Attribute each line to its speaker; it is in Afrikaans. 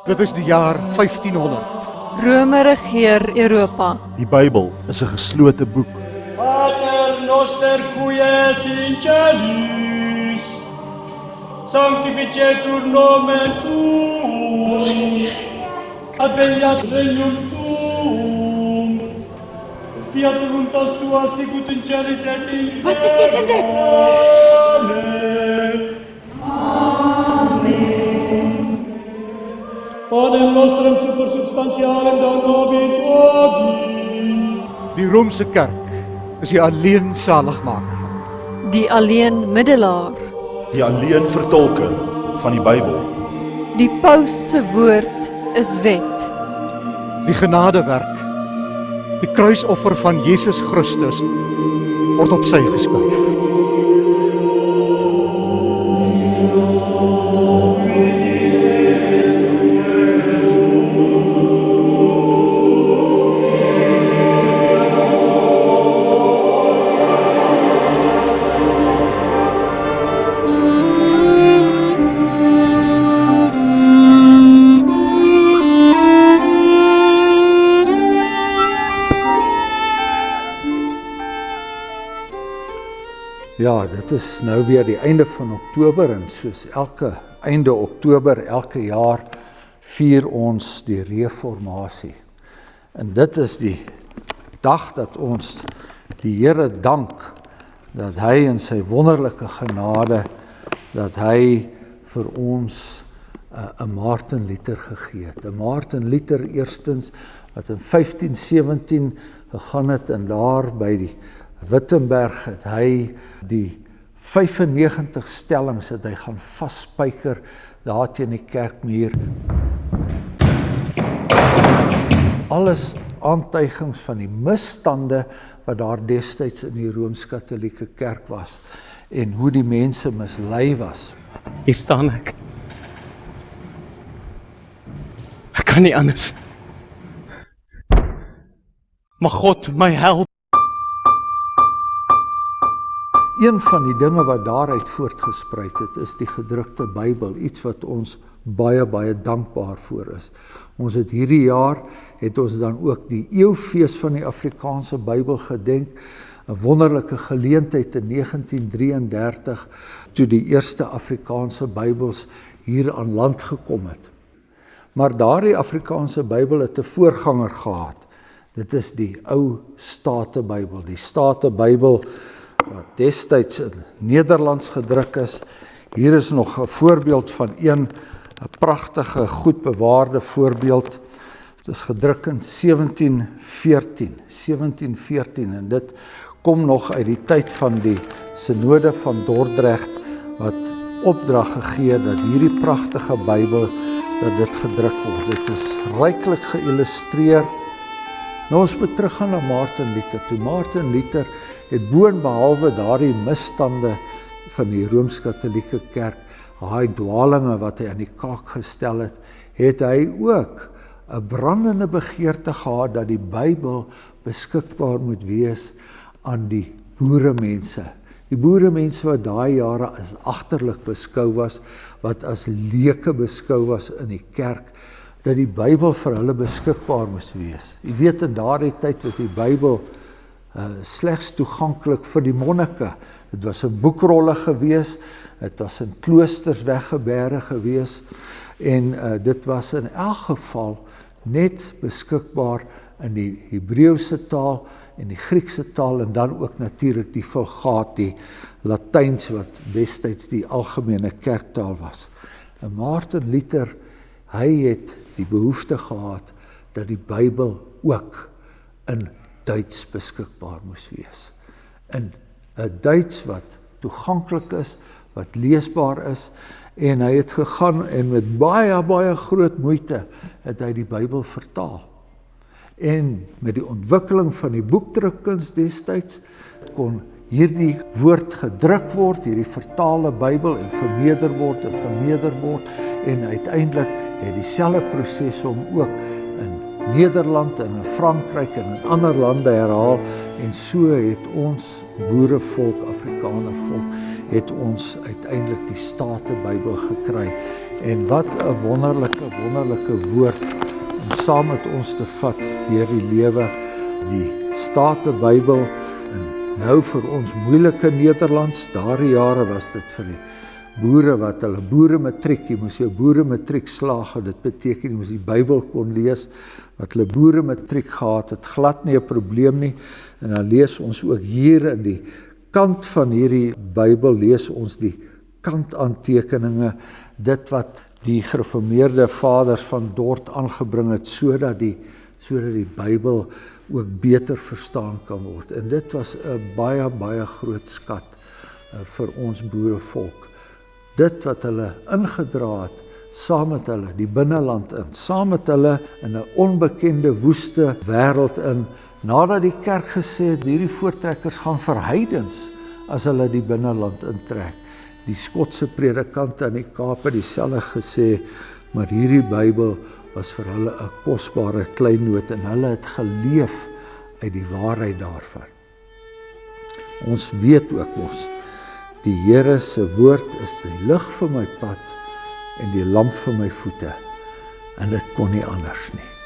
Speaker 1: Dit is die jaar 1500.
Speaker 2: Rome regeer Europa.
Speaker 3: Die Bybel is 'n geslote boek.
Speaker 4: Pater noster qui es in celis, sanctificetur nomen tuum, adveniat regnum tuum, fiat voluntas tua sicut in celis et in
Speaker 5: Wat beteken dit?
Speaker 4: Panem nostrum super substantialem da nobis vobis.
Speaker 1: Die Romeinse kerk is die alleen saligmaker.
Speaker 2: Die alleen middelaar.
Speaker 3: Die alleen vertolker van die Bybel.
Speaker 2: Die paus se woord is wet.
Speaker 1: Die genadewerk, die kruisoffer van Jesus Christus word op sy geskuif.
Speaker 6: Ja, dit is nou weer die einde van Oktober en soos elke einde Oktober, elke jaar vier ons die reformatie. En dit is die dag dat ons die Here dank dat hy in sy wonderlike genade, dat hy vir ons 'n Martin Luther gegee het. 'n Martin Luther eerstens wat in 1517 gegaan het en daar by die Wittenberg het hy die 95 stellings het hy gaan vasspyker daar teen die kerkmuur. Alles aantuigings van die misstande wat daar destyds in die Rooms-Katolieke kerk was en hoe die mense mislei was.
Speaker 7: Hier staan ek. Ek kan nie anders. Mag God my help.
Speaker 6: Een van die dinge wat daaruit voortgespruit het, is die gedrukte Bybel, iets wat ons baie, baie dankbaar voor is. Ons het hierdie jaar, het ons dan ook die eeufees van die Afrikaanse Bybel gedenk, 'n wonderlike geleentheid in 1933, toe die eerste Afrikaanse Bybels hier aan land gekom het. Maar daardie Afrikaanse Bybel het 'n voorganger gehad. Dit is die ou State-Bybel, die State-Bybel, wat destyds in Nederlands gedruk is. Hier is nog 'n voorbeeld van 'n pragtige, goed bewaarde voorbeeld. Dit is gedruk in 1714 en dit kom nog uit die tyd van die Synode van Dordrecht wat opdrag gegee het dat hierdie pragtige Bybel dat dit gedruk word. Dit is ryklik geïllustreer. Nou ons moet teruggaan na Martin Luther. Toe Martin Luther het boonbehalwe daardie misstande van die Rooms-Katolieke kerk, daai dwalinge wat hy aan die kaak gestel het, het hy ook 'n brandende begeerte gehad dat die Bybel beskikbaar moet wees aan die boeremense. Die boeremense wat daai jare as agterlik beskou was, wat as leuke beskou was in die kerk, dat die Bybel vir hulle beskikbaar moes wees. Jy weet, in daardie tyd was die Bybel slegs toeganklik vir die monnike. Dit was in boekrolle gewees, dit was in kloosters weggebere gewees en dit was in elk geval net beskikbaar in die Hebreëse taal en die Griekse taal en dan ook natuurlik die Vulgaat, die Latyns wat destyds die algemene kerktaal was. En Martin Luther, hy het die behoefte gehad dat die Bybel ook in Duits beskikbaar moes wees. In 'n Duits wat toeganklik is, wat leesbaar is, en hy het gegaan en met baie, baie groot moeite het hy die Bybel vertaal. En met die ontwikkeling van die boekdrukkuns destyds, kon hierdie woord gedruk word, hierdie vertaalde Bybel en vermeerder word, en uiteindelik het dieselfde proses om ook in Nederland en in Frankryk en in ander lande herhaal, En so het ons boerevolk, Afrikanervolk, het ons uiteindelik die State-Bybel gekry. En wat 'n wonderlike woord om saam met ons te vat deur die lewe, die State-Bybel. En nou vir ons moeilike Nederlands, daardie jare was dit vir die boere wat hulle boerematriek, jy moes jou boerematriek slaag, en dit beteken jy moes die Bybel kon lees, wat hulle boerematriek gehad het, glad nie 'n probleem nie. En dan lees ons ook hier in die kant van hierdie Bybel, lees ons die kantaantekeninge, dit wat die gereformeerde vaders van Dort aangebring het, sodat die Bybel ook beter verstaan kan word. En dit was 'n baie groot skat vir ons boerevolk. Dit wat hulle ingedra het, saam met hulle die binneland in, saam met hulle in 'n onbekende woeste wêreld in, nadat die kerk gesê het, hierdie voortrekkers gaan vir heidens as hulle die binneland intrek. Die Skotse predikant aan die Kaap het dieselfde gesê, maar hierdie Bybel was vir hulle 'n kosbare kleinoot en hulle het geleef uit die waarheid daarvan. Ons weet ook mos, die Here se woord is die lig vir my pad en die lamp vir my voete, en dit kon nie anders nie.